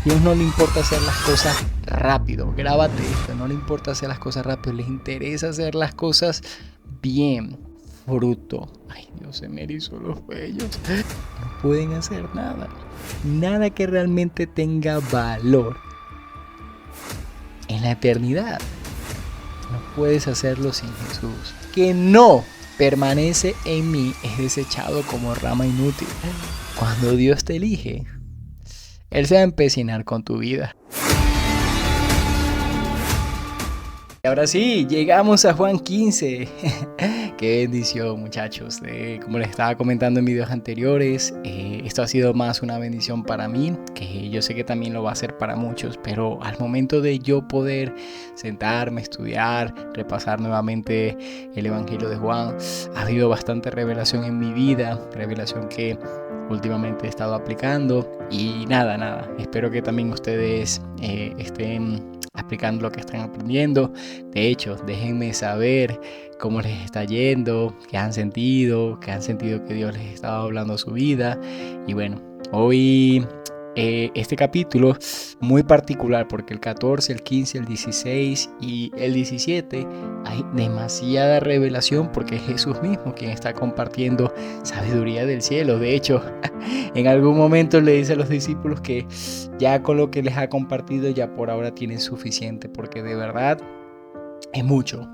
Dios no le importa hacer las cosas rápido. Grábate esto, no le importa hacer las cosas rápido, les interesa hacer las cosas bien. Fruto. Ay, Dios, se me erizó los vellos. No pueden hacer nada. Nada que realmente tenga valor en la eternidad. No puedes hacerlo sin Jesús. Que no permanece en mí es desechado como rama inútil. Cuando Dios te elige, Él se va a empecinar con tu vida. Y ahora sí, llegamos a Juan 15. Qué bendición, muchachos. Como les estaba comentando en videos anteriores, esto ha sido más una bendición para mí, que yo sé que también lo va a ser para muchos, pero al momento de yo poder sentarme, estudiar, repasar nuevamente el Evangelio de Juan, ha habido bastante revelación en mi vida, revelación que últimamente he estado aplicando y nada, espero que también ustedes estén aplicando lo que están aprendiendo. De hecho, déjenme saber cómo les está yendo, qué han sentido que Dios les estaba hablando a su vida. Y bueno, hoy este capítulo muy particular porque el 14, el 15, el 16 y el 17 hay demasiada revelación porque es Jesús mismo quien está compartiendo sabiduría del cielo. De hecho, en algún momento le dice a los discípulos que ya con lo que les ha compartido ya por ahora tienen suficiente, porque de verdad es mucho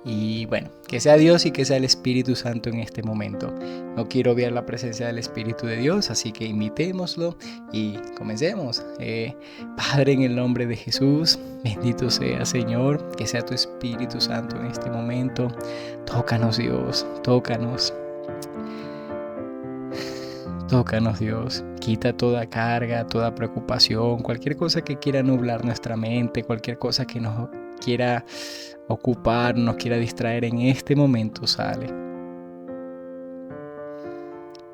y bueno, que sea Dios y que sea el Espíritu Santo en este momento. No quiero obviar la presencia del Espíritu de Dios, así que imitémoslo y comencemos. Padre, en el nombre de Jesús, bendito sea Señor, que sea tu Espíritu Santo en este momento. Tócanos Dios, tócanos. Tócanos Dios, quita toda carga, toda preocupación, cualquier cosa que quiera nublar nuestra mente, cualquier cosa que nos quiera ocupar, nos quiera distraer en este momento, sale.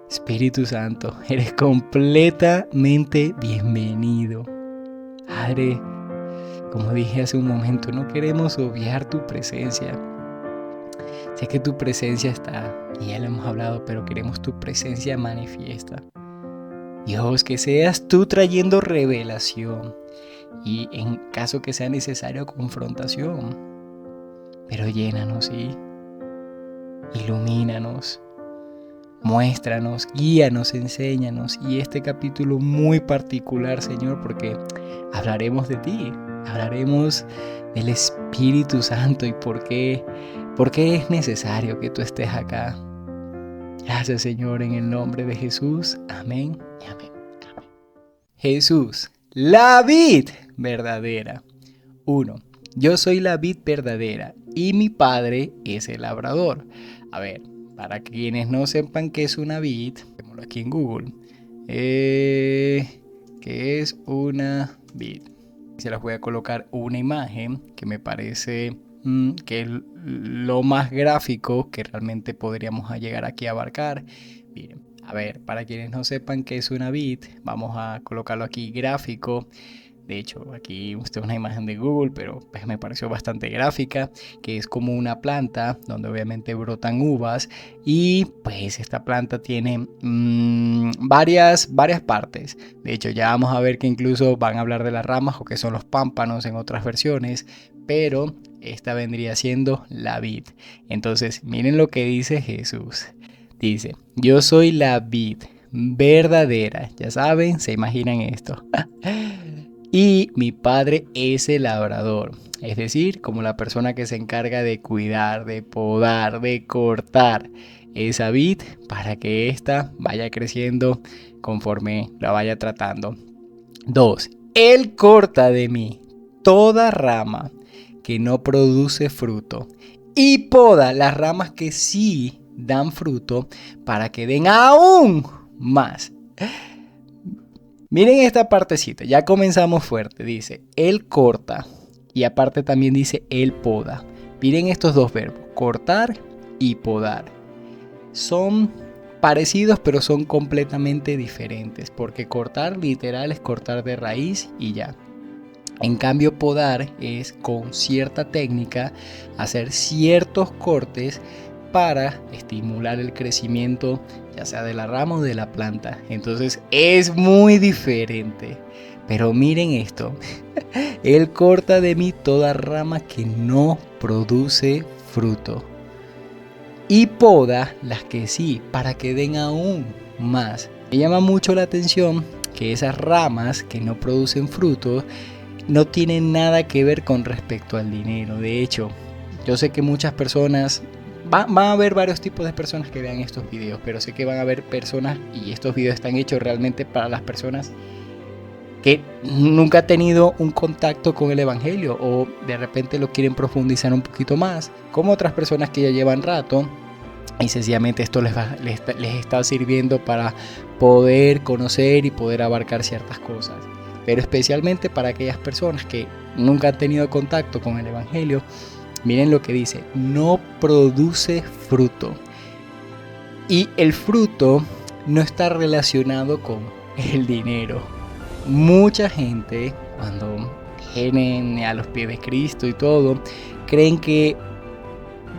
Espíritu Santo, eres completamente bienvenido. Padre, como dije hace un momento, no queremos obviar tu presencia. Sé que tu presencia está, y ya lo hemos hablado, pero queremos tu presencia manifiesta. Dios, que seas tú trayendo revelación y en caso que sea necesario confrontación. Pero llénanos, ¿sí? Ilumínanos, muéstranos, guíanos, enséñanos. Y este capítulo muy particular, Señor, porque hablaremos de ti, hablaremos del Espíritu Santo y por qué es necesario que tú estés acá. Gracias, Señor, en el nombre de Jesús. Amén y amén. Amén. Jesús, la vid verdadera. 1. Yo soy la vid verdadera y mi padre es el labrador. A ver, para quienes no sepan qué es una vid, veámoslo aquí en Google. ¿Qué es una vid? Se las voy a colocar una imagen que me parece que es lo más gráfico que realmente podríamos llegar aquí a abarcar. Miren, a ver, para quienes no sepan qué es una vid, vamos a colocarlo aquí gráfico. De hecho, aquí usted una imagen de Google, pero pues me pareció bastante gráfica, que es como una planta donde obviamente brotan uvas y pues esta planta tiene varias partes. De hecho, ya vamos a ver que incluso van a hablar de las ramas o que son los pámpanos en otras versiones, pero esta vendría siendo la vid. Entonces, miren lo que dice Jesús. Dice, yo soy la vid verdadera. Ya saben, se imaginan esto. Y mi padre es el labrador, es decir, como la persona que se encarga de cuidar, de podar, de cortar esa vid para que ésta vaya creciendo conforme la vaya tratando. 2. Él corta de mí toda rama que no produce fruto y poda las ramas que sí dan fruto para que den aún más. Miren esta partecita, ya comenzamos fuerte. Dice, él corta y aparte también dice, él poda. Miren estos dos verbos, cortar y podar. Son parecidos pero son completamente diferentes porque cortar literal es cortar de raíz y ya. En cambio, podar es con cierta técnica hacer ciertos cortes para estimular el crecimiento ya sea de la rama o de la planta. Entonces es muy diferente. Pero miren esto, Él corta de mí toda rama que no produce fruto y poda las que sí, para que den aún más. Me llama mucho la atención que esas ramas que no producen frutos no tienen nada que ver con respecto al dinero. De hecho, yo sé que muchas personas, van a haber varios tipos de personas que vean estos videos, pero sé que van a haber personas, y estos videos están hechos realmente para las personas que nunca han tenido un contacto con el evangelio o de repente lo quieren profundizar un poquito más, como otras personas que ya llevan rato y sencillamente esto les está sirviendo para poder conocer y poder abarcar ciertas cosas. Pero especialmente para aquellas personas que nunca han tenido contacto con el evangelio, miren lo que dice: no produce fruto. Y el fruto no está relacionado con el dinero. Mucha gente, cuando vienen a los pies de Cristo y todo, creen que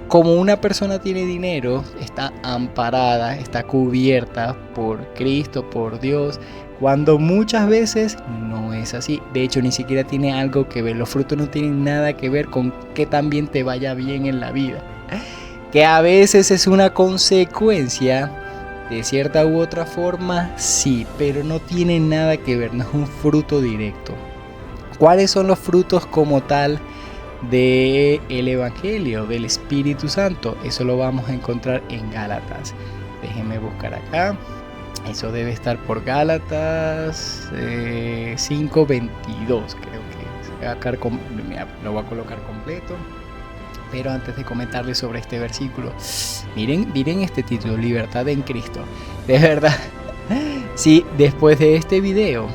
como una persona tiene dinero, está amparada, está cubierta por Cristo, por Dios, cuando muchas veces no es así. De hecho, ni siquiera tiene algo que ver. Los frutos no tienen nada que ver con que también te vaya bien en la vida. Que a veces es una consecuencia de cierta u otra forma, sí, pero no tiene nada que ver, no es un fruto directo. ¿Cuáles son los frutos como tal del Evangelio, del Espíritu Santo? Eso lo vamos a encontrar en Gálatas. Déjenme buscar acá. Eso debe estar por Gálatas 5:22, creo que lo voy a colocar completo. Pero antes de comentarles sobre este versículo, miren este título: Libertad en Cristo. De verdad, si después de este video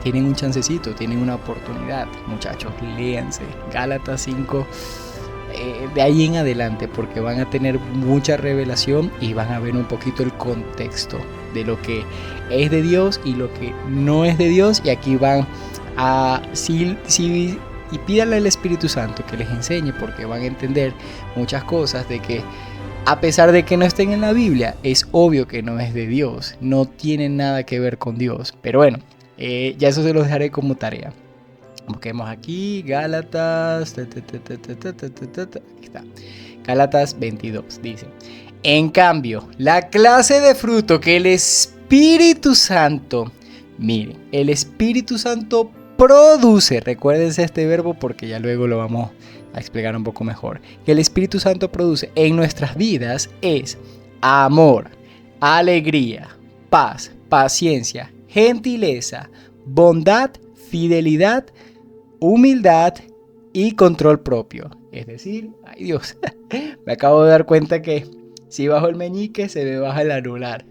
tienen un chancecito, tienen una oportunidad, muchachos, léanse Gálatas 5 de ahí en adelante, porque van a tener mucha revelación y van a ver un poquito el contexto de lo que es de Dios y lo que no es de Dios. Y aquí van a y pídanle al Espíritu Santo que les enseñe, porque van a entender muchas cosas de que a pesar de que no estén en la Biblia, es obvio que no es de Dios, no tienen nada que ver con Dios. Pero bueno, ya eso se los dejaré como tarea. Busquemos aquí Gálatas, aquí está, Gálatas 22, dice: en cambio, la clase de fruto que el Espíritu Santo, miren, el Espíritu Santo produce, recuérdense este verbo porque ya luego lo vamos a explicar un poco mejor, que el Espíritu Santo produce en nuestras vidas es amor, alegría, paz, paciencia, gentileza, bondad, fidelidad, humildad y control propio. Es decir, ay Dios, me acabo de dar cuenta que si bajo el meñique se me baja el anular.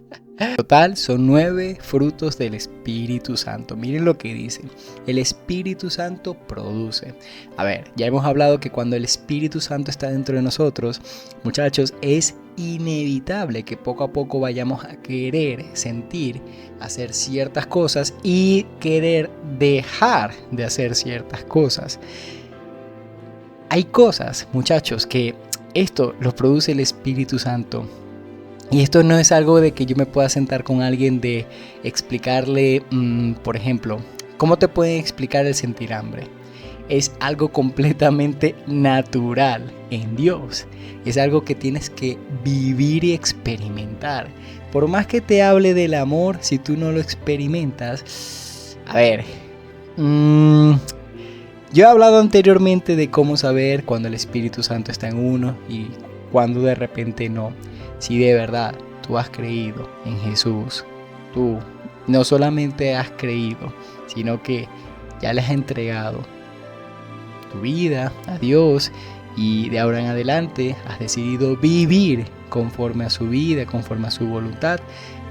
Total, son 9 frutos del Espíritu Santo. Miren lo que dice: el Espíritu Santo produce. A ver, ya hemos hablado que cuando el Espíritu Santo está dentro de nosotros, muchachos, es inevitable que poco a poco vayamos a querer, sentir, hacer ciertas cosas y querer dejar de hacer ciertas cosas. Hay cosas, muchachos, que esto lo produce el Espíritu Santo. Y esto no es algo de que yo me pueda sentar con alguien de explicarle, por ejemplo, ¿cómo te pueden explicar el sentir hambre? Es algo completamente natural en Dios. Es algo que tienes que vivir y experimentar. Por más que te hable del amor, si tú no lo experimentas, a ver, yo he hablado anteriormente de cómo saber cuando el Espíritu Santo está en uno y cuando de repente no. Si de verdad tú has creído en Jesús, tú no solamente has creído, sino que ya le has entregado tu vida a Dios y de ahora en adelante has decidido vivir conforme a su vida, conforme a su voluntad.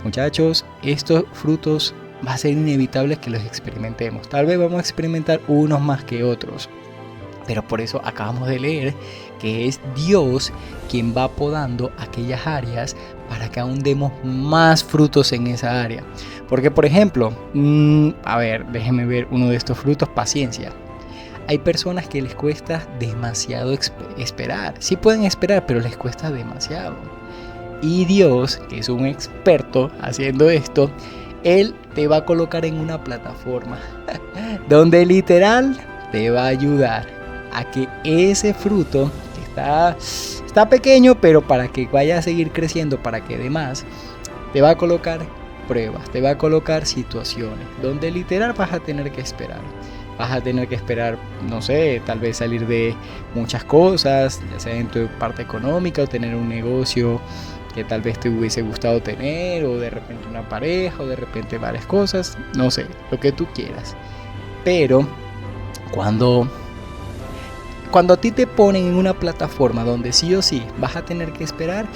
Muchachos, estos frutos va a ser inevitable que los experimentemos. Tal vez vamos a experimentar unos más que otros, pero por eso acabamos de leer que es Dios quien va podando aquellas áreas para que aún demos más frutos en esa área. Porque, por ejemplo, a ver, déjenme ver uno de estos frutos: paciencia. Hay personas que les cuesta demasiado esperar. Sí pueden esperar, pero les cuesta demasiado. Y Dios, que es un experto haciendo esto, Él te va a colocar en una plataforma donde literal te va a ayudar a que ese fruto que está pequeño, pero para que vaya a seguir creciendo, para que dé más, te va a colocar pruebas, te va a colocar situaciones donde literal vas a tener que esperar. Vas a tener que esperar, no sé, tal vez salir de muchas cosas, ya sea en tu parte económica o tener un negocio que tal vez te hubiese gustado tener, o de repente una pareja, o de repente varias cosas, no sé, lo que tú quieras. Pero cuando a ti te ponen en una plataforma donde sí o sí vas a tener que esperar,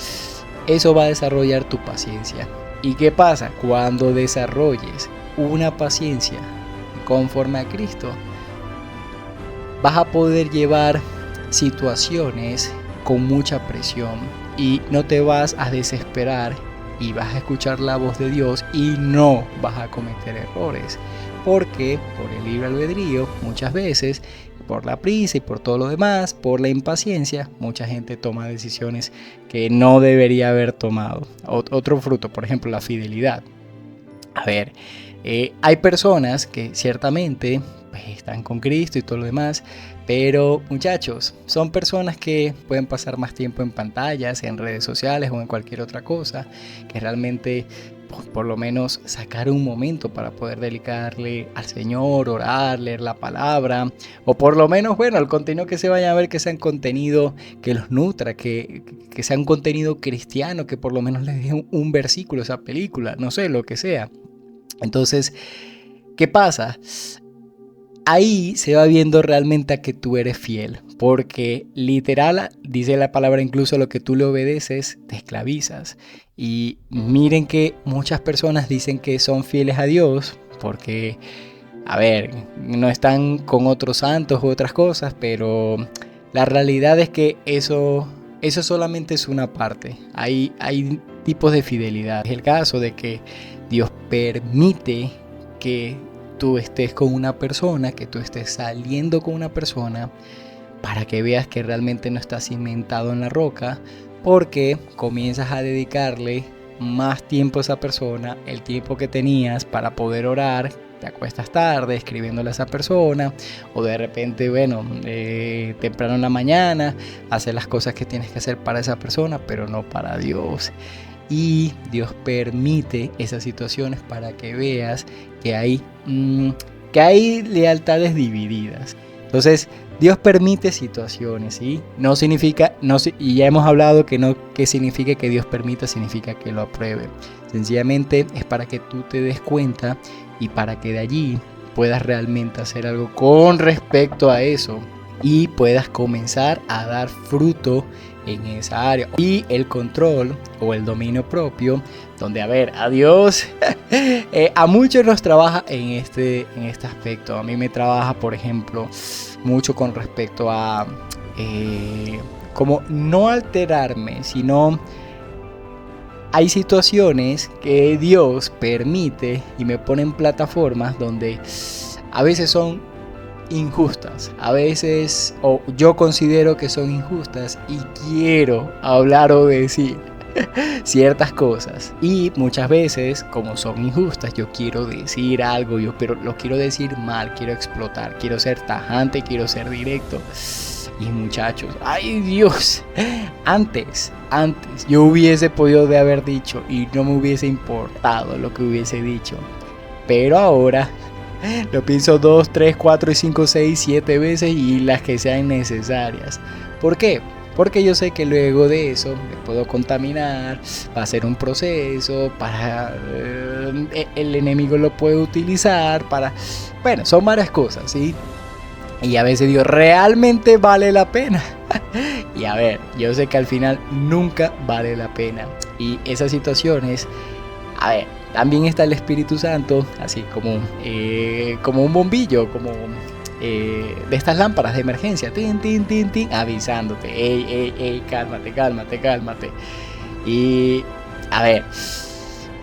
eso va a desarrollar tu paciencia. ¿Y qué pasa? Cuando desarrolles una paciencia conforme a Cristo, vas a poder llevar situaciones con mucha presión y no te vas a desesperar y vas a escuchar la voz de Dios y no vas a cometer errores, porque por el libre albedrío muchas veces, por la prisa y por todo lo demás, por la impaciencia, mucha gente toma decisiones que no debería haber tomado. Otro fruto, por ejemplo, la fidelidad. A ver, hay personas que ciertamente pues, están con Cristo y todo lo demás, pero muchachos, son personas que pueden pasar más tiempo en pantallas, en redes sociales o en cualquier otra cosa, que realmente por lo menos sacar un momento para poder dedicarle al Señor, orar, leer la palabra, o por lo menos, bueno, el contenido que se vaya a ver, que sea un contenido que los nutra, que sea un contenido cristiano, que por lo menos les dé un versículo a esa película, no sé, lo que sea. Entonces, ¿qué pasa? Ahí se va viendo realmente a que tú eres fiel, porque literal, dice la palabra, incluso lo que tú le obedeces, te esclavizas. Y miren que muchas personas dicen que son fieles a Dios, porque, a ver, no están con otros santos u otras cosas, pero la realidad es que eso solamente es una parte. Hay tipos de fidelidad. Es el caso de que Dios permite que tú estés con una persona, que tú estés saliendo con una persona, para que veas que realmente no estás cimentado en la roca, porque comienzas a dedicarle más tiempo a esa persona, el tiempo que tenías para poder orar, te acuestas tarde escribiéndole a esa persona, o de repente, bueno, temprano en la mañana, haces las cosas que tienes que hacer para esa persona, pero no para Dios. Y Dios permite esas situaciones para que veas que hay lealtades divididas. Entonces, Dios permite situaciones, ¿sí? No significa, y ya hemos hablado que significa que Dios permita, significa que lo apruebe. Sencillamente es para que tú te des cuenta y para que de allí puedas realmente hacer algo con respecto a eso y puedas comenzar a dar fruto en esa área. Y el control o el dominio propio, donde, a ver, a Dios a muchos nos trabaja en este aspecto. A mí me trabaja, por ejemplo, mucho con respecto a como no alterarme, sino hay situaciones que Dios permite y me pone en plataformas donde a veces son injustas, a veces, o yo considero que son injustas y quiero hablar o decir ciertas cosas, y muchas veces como son injustas yo quiero decir algo, pero lo quiero decir mal, quiero explotar, quiero ser tajante, quiero ser directo. Y muchachos, ay Dios, antes yo hubiese podido de haber dicho y no me hubiese importado lo que hubiese dicho, pero ahora lo pienso 2, 3, 4, 5, 6, 7 veces y las que sean necesarias. ¿Por qué? Porque yo sé que luego de eso me puedo contaminar, va a ser un proceso, el enemigo lo puede utilizar para... Bueno, son varias cosas, ¿sí? Y a veces digo, ¿realmente vale la pena? Y a ver, yo sé que al final nunca vale la pena. Y esas situaciones, a ver, también está el Espíritu Santo, así como un bombillo, como de estas lámparas de emergencia, tin, tin, tin, tin, avisándote, ey, cálmate. Y a ver,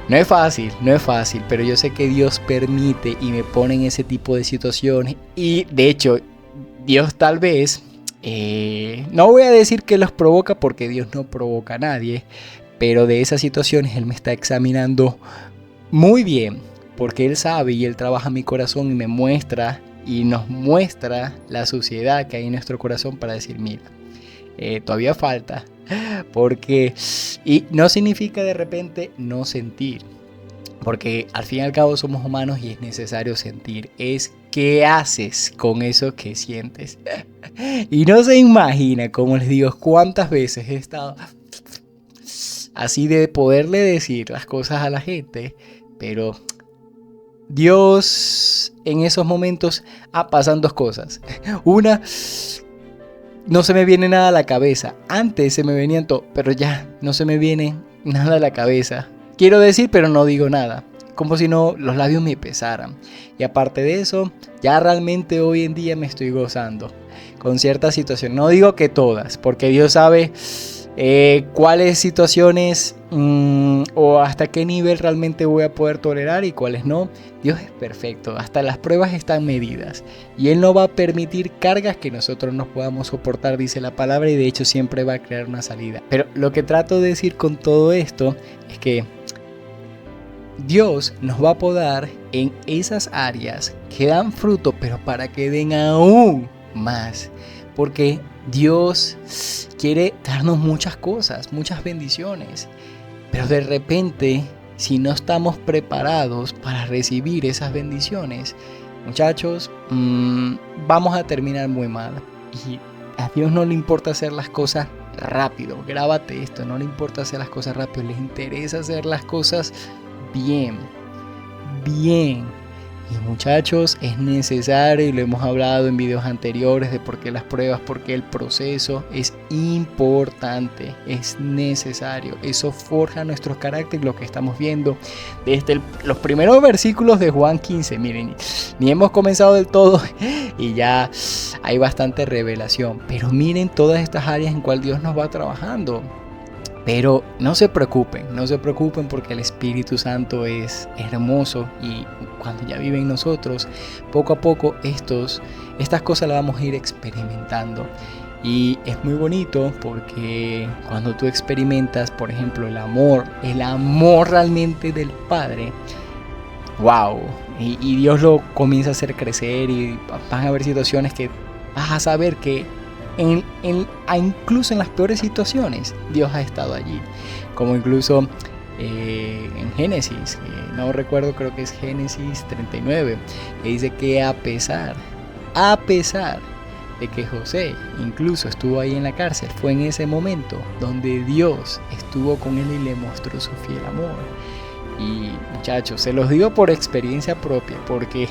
no es fácil, pero yo sé que Dios permite y me pone en ese tipo de situaciones. Y de hecho, Dios tal vez, no voy a decir que los provoca porque Dios no provoca a nadie, pero de esas situaciones Él me está examinando muy bien porque Él sabe y Él trabaja mi corazón y me muestra y nos muestra la suciedad que hay en nuestro corazón para decir, mira, todavía falta, porque, y no significa de repente no sentir, porque al fin y al cabo somos humanos y es necesario sentir, es qué haces con eso que sientes. Y no se imagina, como les digo, cuántas veces he estado así de poderle decir las cosas a la gente, pero Dios en esos momentos pasan dos cosas. Una, no se me viene nada a la cabeza. Antes se me venían todo, pero ya no se me viene nada a la cabeza. Quiero decir, pero no digo nada. Como si no los labios me pesaran. Y aparte de eso, ya realmente hoy en día me estoy gozando con ciertas situaciones. No digo que todas, porque Dios sabe cuáles situaciones o hasta qué nivel realmente voy a poder tolerar y cuáles no. Dios es perfecto, hasta las pruebas están medidas y Él no va a permitir cargas que nosotros no podamos soportar, dice la palabra, y de hecho siempre va a crear una salida. Pero lo que trato de decir con todo esto es que Dios nos va a podar en esas áreas que dan fruto, pero para que den aún más, porque Dios quiere darnos muchas cosas, muchas bendiciones, pero de repente, si no estamos preparados para recibir esas bendiciones, muchachos, vamos a terminar muy mal. Y a Dios no le importa hacer las cosas rápido, grábate esto, no le importa hacer las cosas rápido, le interesa hacer las cosas bien. Y muchachos, es necesario, y lo hemos hablado en videos anteriores, de por qué las pruebas, por qué el proceso es importante, es necesario. Eso forja nuestro carácter, lo que estamos viendo desde los primeros versículos de Juan 15. Miren, ni hemos comenzado del todo y ya hay bastante revelación. Pero miren todas estas áreas en cual Dios nos va trabajando. Pero no se preocupen porque el Espíritu Santo es hermoso y cuando ya vive en nosotros, poco a poco estas cosas las vamos a ir experimentando. Y es muy bonito porque cuando tú experimentas, por ejemplo, el amor realmente del Padre, wow, y Dios lo comienza a hacer crecer y van a haber situaciones que vas a saber que incluso en las peores situaciones Dios ha estado allí, como incluso en Génesis, no recuerdo, creo que es Génesis 39, que dice que a pesar de que José incluso estuvo ahí en la cárcel, fue en ese momento donde Dios estuvo con él y le mostró su fiel amor. Y muchachos, se los digo por experiencia propia, porque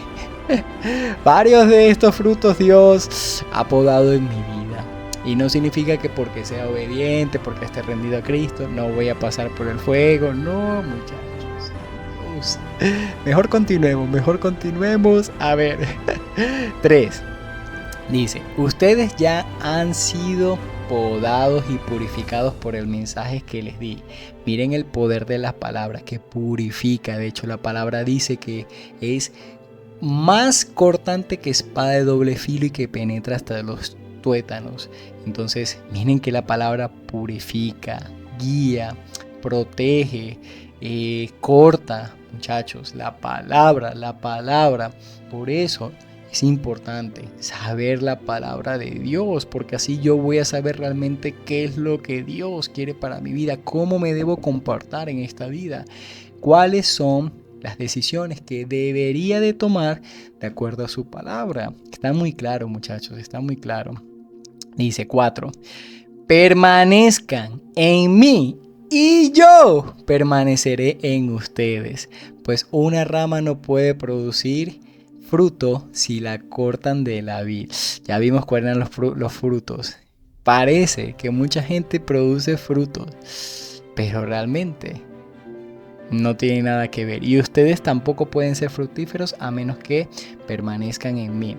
varios de estos frutos Dios ha podado en mi vida. Y no significa que porque sea obediente, porque esté rendido a Cristo, no voy a pasar por el fuego. No, muchachos. Mejor continuemos. A ver. 3. Dice, ustedes ya han sido podados y purificados por el mensaje que les di. Miren el poder de las palabras que purifica. De hecho, la palabra dice que es más cortante que espada de doble filo y que penetra hasta los tuétanos. Entonces, miren que la palabra purifica, guía, protege, corta. Muchachos, la palabra. Por eso es importante saber la palabra de Dios, porque así yo voy a saber realmente qué es lo que Dios quiere para mi vida, cómo me debo comportar en esta vida, cuáles son las decisiones que debería de tomar de acuerdo a su palabra. Está muy claro, muchachos, está muy claro. Dice 4. Permanezcan en mí y yo permaneceré en ustedes, pues una rama no puede producir fruto si la cortan de la vid. Ya vimos cuáles eran los frutos. Parece que mucha gente produce frutos, pero realmente no tiene nada que ver. Y ustedes tampoco pueden ser fructíferos a menos que permanezcan en mí.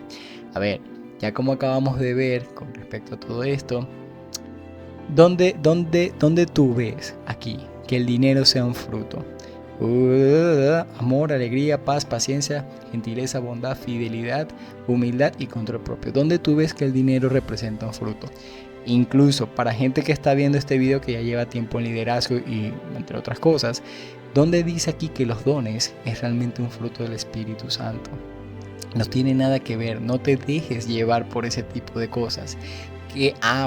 A ver, ya como acabamos de ver con respecto a todo esto, ¿dónde tú ves aquí que el dinero sea un fruto? Amor, alegría, paz, paciencia, gentileza, bondad, fidelidad, humildad y control propio. ¿Dónde tú ves que el dinero representa un fruto? Incluso para gente que está viendo este video que ya lleva tiempo en liderazgo y entre otras cosas, ¿Dónde dice aquí que los dones es realmente un fruto del Espíritu Santo? No tiene nada que ver, no te dejes llevar por ese tipo de cosas.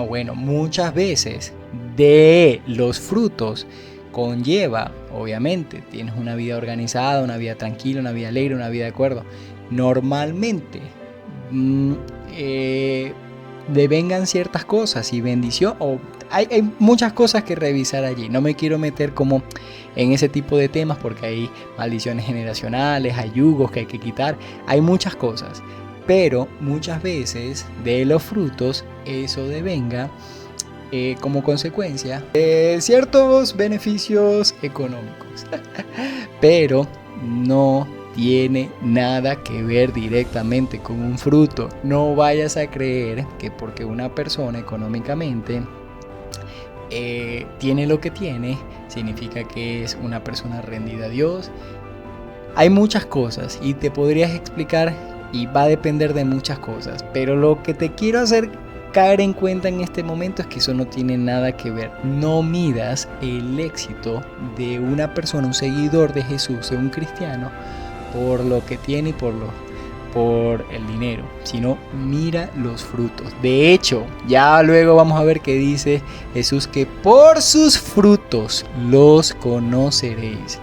Bueno, muchas veces de los frutos conlleva, obviamente, tienes una vida organizada, una vida tranquila, una vida alegre, una vida de acuerdo. Normalmente devengan ciertas cosas y bendición, o hay muchas cosas que revisar allí. No me quiero meter como en ese tipo de temas porque hay maldiciones generacionales, hay yugos que hay que quitar, hay muchas cosas. Pero muchas veces de los frutos eso devenga como consecuencia de ciertos beneficios económicos. Pero no tiene nada que ver directamente con un fruto. No vayas a creer que porque una persona económicamente tiene lo que tiene, significa que es una persona rendida a Dios. Hay muchas cosas y te podrías explicar y va a depender de muchas cosas, pero lo que te quiero hacer caer en cuenta en este momento es que eso no tiene nada que ver. No midas el éxito de una persona, un seguidor de Jesús, de un cristiano, por lo que tiene y por el dinero, sino mira los frutos. De hecho, ya luego vamos a ver que dice Jesús que por sus frutos los conoceréis,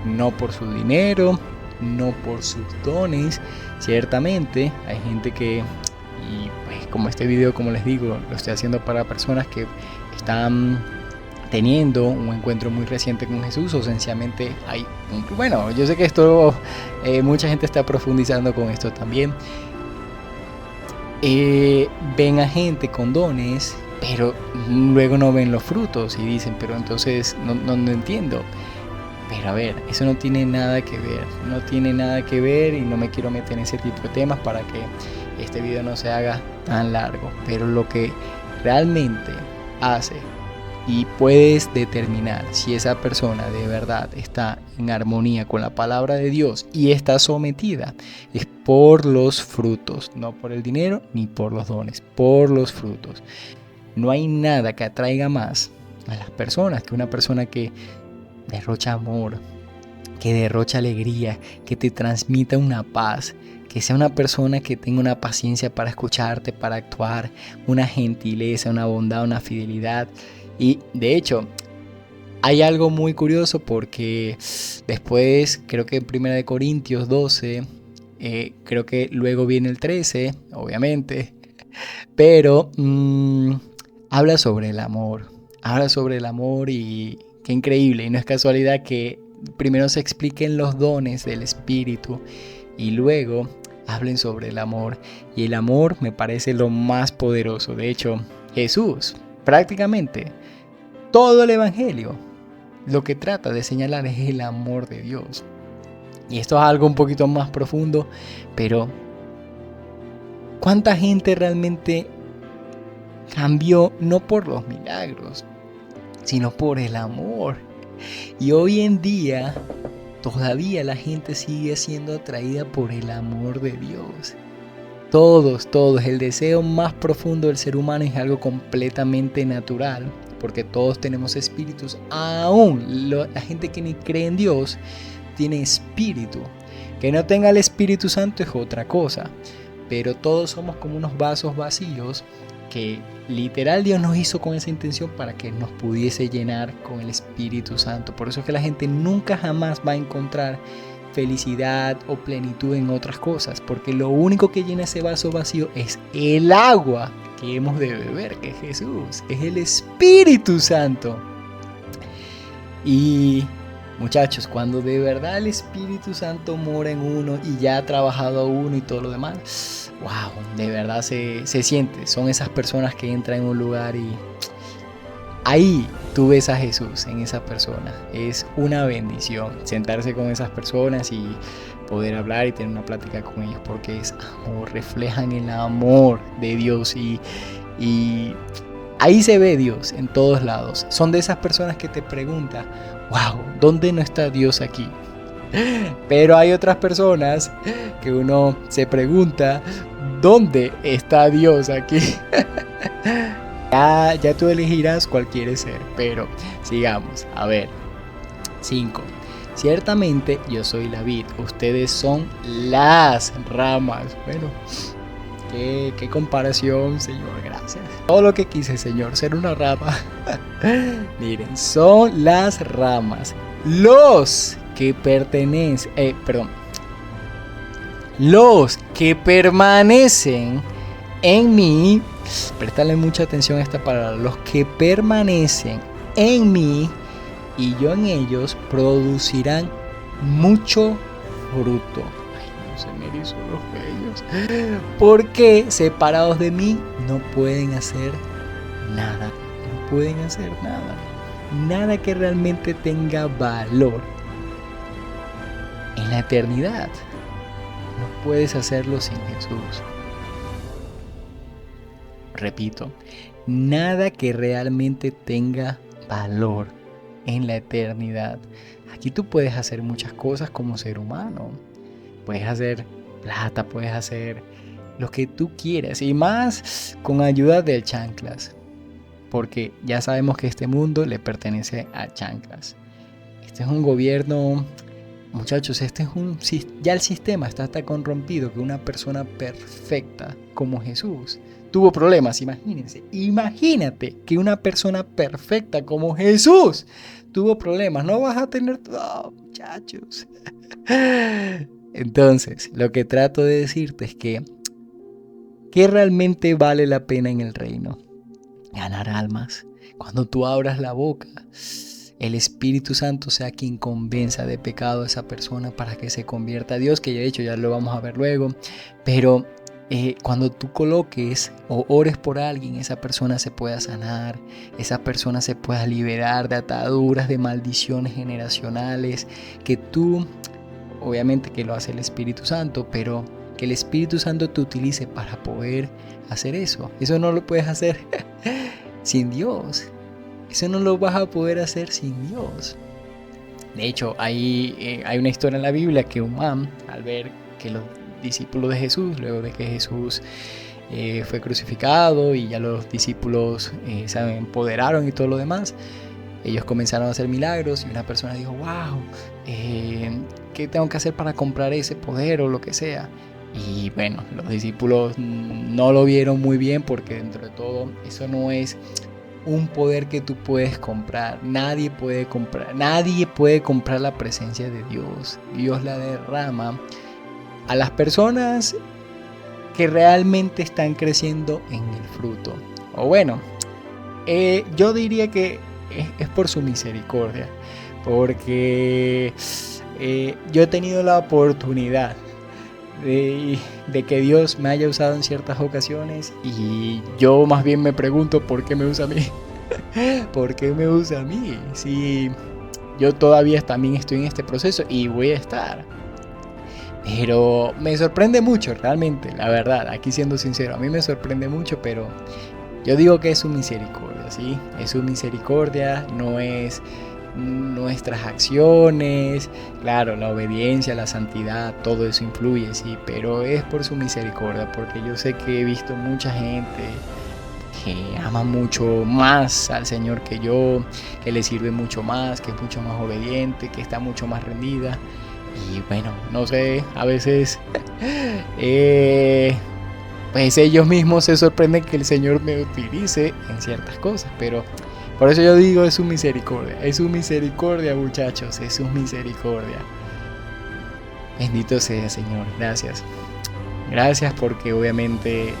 no por su dinero, no por sus dones. Ciertamente hay gente que, y pues como este video, como les digo, lo estoy haciendo para personas que están teniendo un encuentro muy reciente con Jesús, o sencillamente bueno, yo sé que esto mucha gente está profundizando con esto también. Ven a gente con dones, pero luego no ven los frutos y dicen, pero entonces no entiendo. Pero a ver, eso no tiene nada que ver, no tiene nada que ver, y no me quiero meter en ese tipo de temas para que este video no se haga tan largo. Pero lo que realmente hace y puedes determinar si esa persona de verdad está en armonía con la palabra de Dios y está sometida es por los frutos, no por el dinero ni por los dones, por los frutos. No hay nada que atraiga más a las personas que una persona que derrocha amor, que derrocha alegría, que te transmita una paz, que sea una persona que tenga una paciencia para escucharte, para actuar, una gentileza, una bondad, una fidelidad. Y de hecho, hay algo muy curioso porque después, creo que en 1 Corintios 12, creo que luego viene el 13, obviamente, pero habla sobre el amor y qué increíble. Y no es casualidad que primero se expliquen los dones del Espíritu y luego hablen sobre el amor. Y el amor me parece lo más poderoso. De hecho, Jesús, prácticamente todo el Evangelio, lo que trata de señalar es el amor de Dios. Y esto es algo un poquito más profundo, pero ¿cuánta gente realmente cambió no por los milagros, sino por el amor? Y hoy en día todavía la gente sigue siendo atraída por el amor de Dios. Todos, el deseo más profundo del ser humano es algo completamente natural, porque todos tenemos espíritus. Aún la gente que ni cree en Dios tiene espíritu. Que no tenga el Espíritu Santo es otra cosa, pero todos somos como unos vasos vacíos que literal Dios nos hizo con esa intención para que nos pudiese llenar con el Espíritu Santo. Por eso es que la gente nunca jamás va a encontrar felicidad o plenitud en otras cosas, porque lo único que llena ese vaso vacío es el agua que hemos de beber, que es Jesús, es el Espíritu Santo. Y muchachos, cuando de verdad el Espíritu Santo mora en uno y ya ha trabajado a uno y todo lo demás, wow, de verdad se siente. Son esas personas que entran en un lugar y ahí tú ves a Jesús en esa persona. Es una bendición sentarse con esas personas y poder hablar y tener una plática con ellos, porque es amor, reflejan el amor de Dios y ahí se ve Dios en todos lados. Son de esas personas que te preguntan, wow, ¿dónde no está Dios aquí? Pero hay otras personas que uno se pregunta, ¿dónde está Dios aquí? Ya tú elegirás cuál quieres ser, pero sigamos. A ver, 5. Ciertamente yo soy la vid, ustedes son las ramas. Bueno, qué comparación, Señor, gracias. Todo lo que quise, Señor, ser una rama. Miren, son las ramas. Los que permanecen en mí. Préstale mucha atención a esta palabra. Los que permanecen en mí y yo en ellos producirán mucho fruto. Ay, no se me erizó los vellos. Porque separados de mí no pueden hacer nada. No pueden hacer nada. Nada que realmente tenga valor en la eternidad. No puedes hacerlo sin Jesús. Repito, nada que realmente tenga valor en la eternidad. Aquí tú puedes hacer muchas cosas como ser humano. Puedes hacer plata, puedes hacer lo que tú quieras y más con ayuda del chanclas. Porque ya sabemos que este mundo le pertenece a chanclas. Este es un gobierno, muchachos, ya el sistema está tan corrompido que una persona perfecta como Jesús tuvo problemas. Imagínate que una persona perfecta como Jesús tuvo problemas. No vas a tener, muchachos. Entonces, lo que trato de decirte es que ¿qué realmente vale la pena en el reino? Ganar almas. Cuando tú abras la boca, el Espíritu Santo sea quien convenza de pecado a esa persona para que se convierta a Dios, que de hecho ya lo vamos a ver luego. Pero cuando tú coloques o ores por alguien, esa persona se pueda sanar, esa persona se pueda liberar de ataduras, de maldiciones generacionales, que tú, obviamente que lo hace el Espíritu Santo, pero que el Espíritu Santo te utilice para poder hacer eso. Eso no lo puedes hacer sin Dios. Eso no lo vas a poder hacer sin Dios. De hecho, hay una historia en la Biblia que un man, al ver que los discípulos de Jesús, luego de que Jesús fue crucificado y ya los discípulos se empoderaron y todo lo demás, ellos comenzaron a hacer milagros y una persona dijo, wow, ¿qué tengo que hacer para comprar ese poder o lo que sea? Y bueno, los discípulos no lo vieron muy bien porque dentro de todo eso no es un poder que tú puedes comprar. Nadie puede comprar la presencia de Dios. Dios la derrama a las personas que realmente están creciendo en el fruto. O bueno, yo diría que es por su misericordia, porque yo he tenido la oportunidad de que Dios me haya usado en ciertas ocasiones y yo más bien me pregunto ¿por qué me usa a mí? ¿Por qué me usa a mí? Si yo todavía también estoy en este proceso y voy a estar. Pero me sorprende mucho realmente, la verdad, aquí siendo sincero, a mí me sorprende mucho, pero yo digo que es su misericordia, ¿sí? Es su misericordia, no es nuestras acciones. Claro, la obediencia, la santidad, todo eso influye, sí, pero es por su misericordia, porque yo sé que he visto mucha gente que ama mucho más al Señor que yo, que le sirve mucho más, que es mucho más obediente, que está mucho más rendida. Y bueno, no sé, a veces pues ellos mismos se sorprenden que el Señor me utilice en ciertas cosas, pero por eso yo digo es su misericordia, muchachos, es su misericordia. Bendito sea, Señor, gracias porque obviamente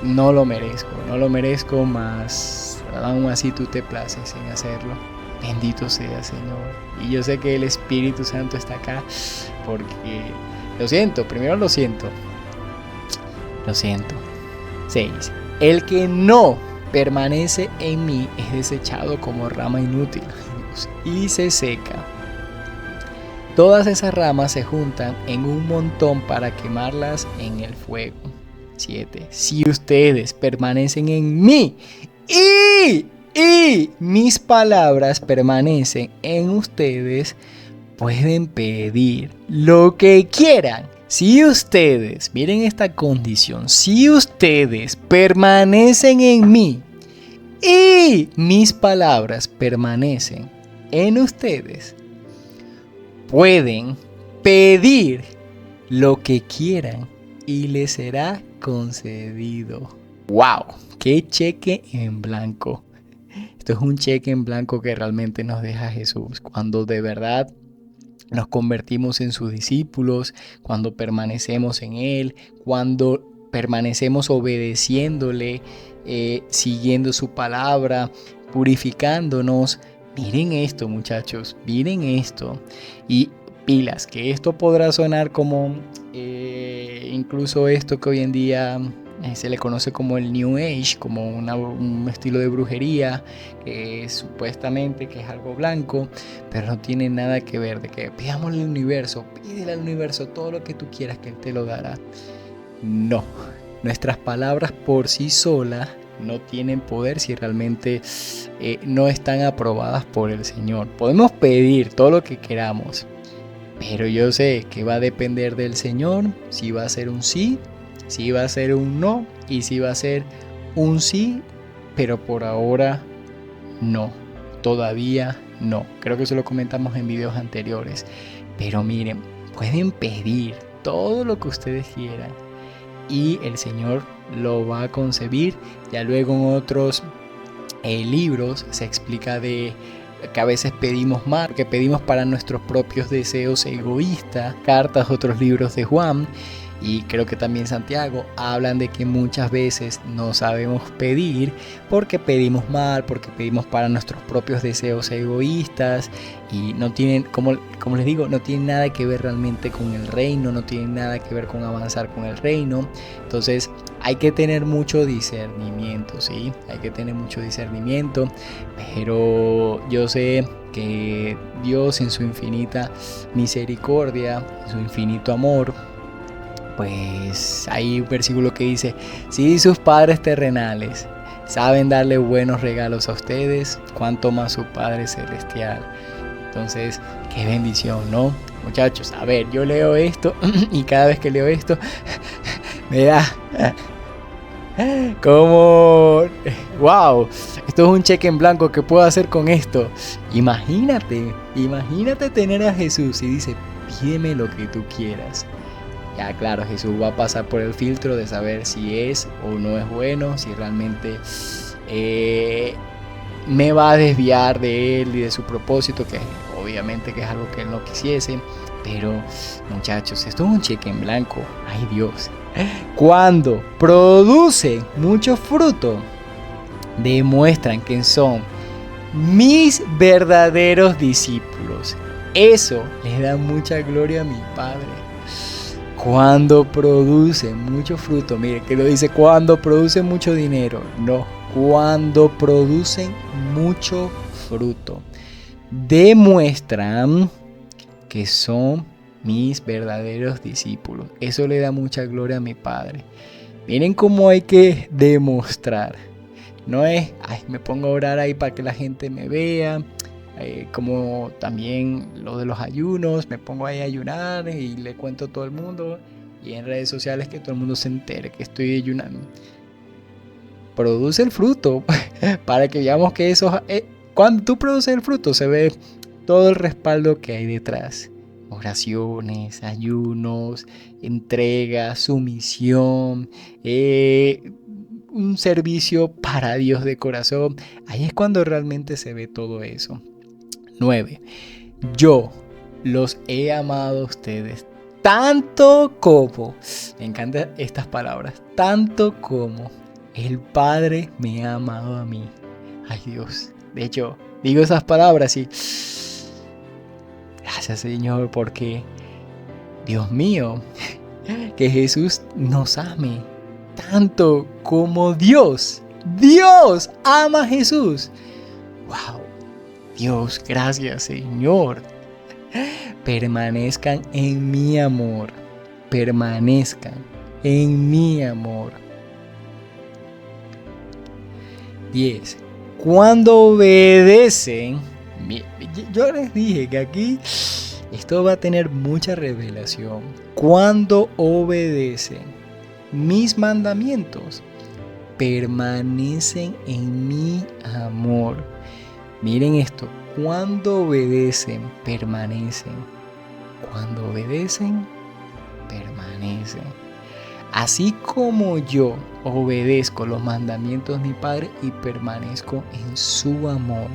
no lo merezco, mas aún así tú te places en hacerlo. Bendito sea, Señor. Y yo sé que el Espíritu Santo está acá porque lo siento. 6. El que no permanece en mí es desechado como rama inútil y se seca. Todas esas ramas se juntan en un montón para quemarlas en el fuego. 7. Si ustedes permanecen en mí y mis palabras permanecen en ustedes, pueden pedir lo que quieran. Si ustedes, miren esta condición, si ustedes permanecen en mí y mis palabras permanecen en ustedes, pueden pedir lo que quieran y les será concedido. ¡Wow! ¡Qué cheque en blanco! Esto es un cheque en blanco que realmente nos deja Jesús cuando de verdad nos convertimos en sus discípulos, cuando permanecemos en Él, cuando permanecemos obedeciéndole, siguiendo su palabra, purificándonos. Miren esto, muchachos, miren esto. Y pilas, que esto podrá sonar como incluso esto que hoy en día se le conoce como el New Age, como un estilo de brujería, que supuestamente que es algo blanco, pero no tiene nada que ver de que pidámosle al universo, pídele al universo todo lo que tú quieras que Él te lo dará. No, nuestras palabras por sí solas no tienen poder si realmente no están aprobadas por el Señor. Podemos pedir todo lo que queramos, pero yo sé que va a depender del Señor si va a ser un sí, si va a ser un no y si va a ser un sí, pero por ahora no, todavía no. Creo que eso lo comentamos en videos anteriores. Pero miren, pueden pedir todo lo que ustedes quieran y el Señor lo va a concebir. Ya luego en otros libros se explica de que a veces pedimos mal, que pedimos para nuestros propios deseos egoístas. Cartas, otros libros de Juan y creo que también Santiago hablan de que muchas veces no sabemos pedir porque pedimos mal, porque pedimos para nuestros propios deseos egoístas y no tienen, como les digo, no tienen nada que ver realmente con el reino, no tienen nada que ver con avanzar con el reino. Entonces hay que tener mucho discernimiento, ¿sí? Hay que tener mucho discernimiento, pero yo sé que Dios en su infinita misericordia, en su infinito amor, pues hay un versículo que dice, si sus padres terrenales saben darle buenos regalos a ustedes, cuánto más su Padre Celestial. Entonces, qué bendición, ¿no? Muchachos, a ver, yo leo esto y cada vez que leo esto me da como, wow, esto es un cheque en blanco, ¿qué puedo hacer con esto? Imagínate tener a Jesús y dice, pídeme lo que tú quieras. Ya claro, Jesús va a pasar por el filtro de saber si es o no es bueno, si realmente me va a desviar de Él y de su propósito, que obviamente que es algo que Él no quisiese. Pero muchachos, esto es un cheque en blanco. Ay Dios. Cuando producen mucho fruto, demuestran que son mis verdaderos discípulos. Eso les da mucha gloria a mi Padre. Cuando producen mucho fruto, mire que lo dice cuando producen mucho dinero, no, cuando producen mucho fruto, demuestran que son mis verdaderos discípulos. Eso le da mucha gloria a mi Padre. Miren cómo hay que demostrar. No es, ay, me pongo a orar ahí para que la gente me vea. Como también lo de los ayunos, me pongo ahí a ayunar y le cuento a todo el mundo y en redes sociales que todo el mundo se entere que estoy ayunando. Produce el fruto para que veamos que eso, cuando tú produces el fruto se ve todo el respaldo que hay detrás. Oraciones, ayunos, entrega, sumisión, un servicio para Dios de corazón. Ahí es cuando realmente se ve todo eso. 9. Yo los he amado a ustedes tanto como, me encantan estas palabras, tanto como el Padre me ha amado a mí. Ay Dios, de hecho, digo esas palabras y gracias Señor porque, Dios mío, que Jesús nos ame tanto como Dios ama a Jesús. Wow. Dios, gracias Señor. Permanezcan en mi amor. Permanezcan en mi amor. 10. Cuando obedecen, yo les dije que aquí esto va a tener mucha revelación. Cuando obedecen mis mandamientos, permanecen en mi amor. Miren esto, cuando obedecen, permanecen. cuando obedecen, permanecen. Así como yo obedezco los mandamientos de mi Padre y permanezco en su amor.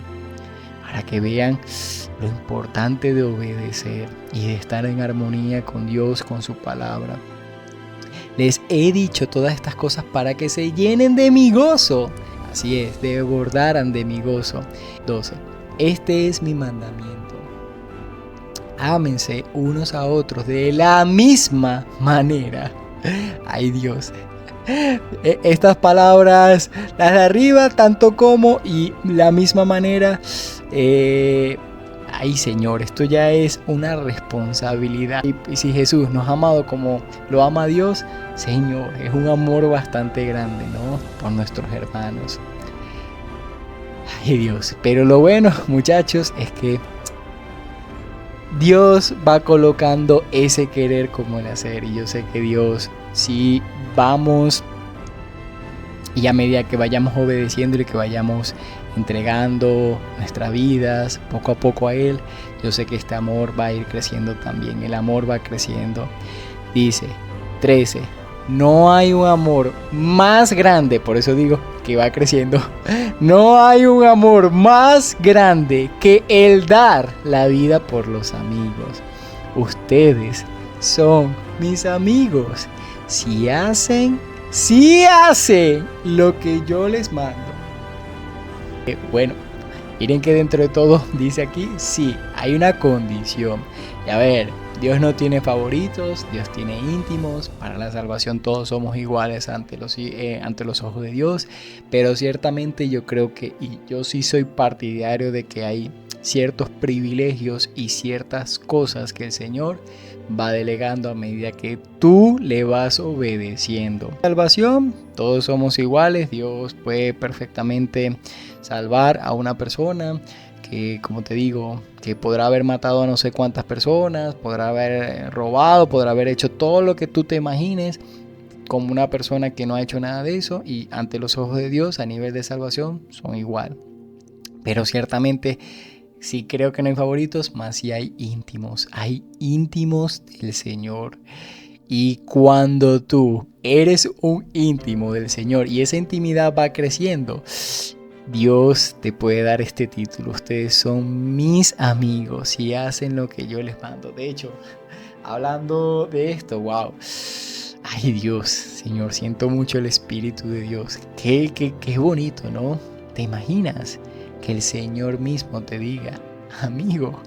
Para que vean lo importante de obedecer y de estar en armonía con Dios, con su palabra. Les he dicho todas estas cosas para que se llenen de mi gozo. Así es, desbordaran de mi gozo. 12. Este es mi mandamiento. Ámense unos a otros de la misma manera. Ay, Dios. Estas palabras, las de arriba, tanto como y la misma manera. Ay, Señor, esto ya es una responsabilidad. Y si Jesús nos ha amado como lo ama Dios, Señor, es un amor bastante grande, ¿no? Por nuestros hermanos. Ay, Dios. Pero lo bueno, muchachos, es que Dios va colocando ese querer como el hacer. Y yo sé que Dios, si vamos y a medida que vayamos obedeciendo y que vayamos entregando nuestras vidas poco a poco a Él, yo sé que este amor va a ir creciendo también. El amor va creciendo. Dice 13. No hay un amor más grande, por eso digo que va creciendo. No hay un amor más grande que el dar la vida por los amigos. Ustedes son mis amigos si hacen lo que yo les mando. Bueno, miren que dentro de todo dice aquí, sí, hay una condición. Y a ver, Dios no tiene favoritos, Dios tiene íntimos. Para la salvación todos somos iguales ante los ojos de Dios. Pero ciertamente yo creo que, y yo sí soy partidario de que hay ciertos privilegios y ciertas cosas que el Señor va delegando a medida que tú le vas obedeciendo. Salvación, todos somos iguales. Dios puede perfectamente salvar a una persona que, como te digo, que podrá haber matado a no sé cuántas personas, podrá haber robado, podrá haber hecho todo lo que tú te imagines, como una persona que no ha hecho nada de eso, y ante los ojos de Dios a nivel de salvación son igual. Pero ciertamente sí creo que no hay favoritos, más sí hay íntimos del Señor. Y cuando tú eres un íntimo del Señor y esa intimidad va creciendo, Dios te puede dar este título. Ustedes son mis amigos y hacen lo que yo les mando. De hecho, hablando de esto, wow. Ay, Dios, Señor, siento mucho el Espíritu de Dios. Qué bonito, ¿no? ¿Te imaginas que el Señor mismo te diga, amigo?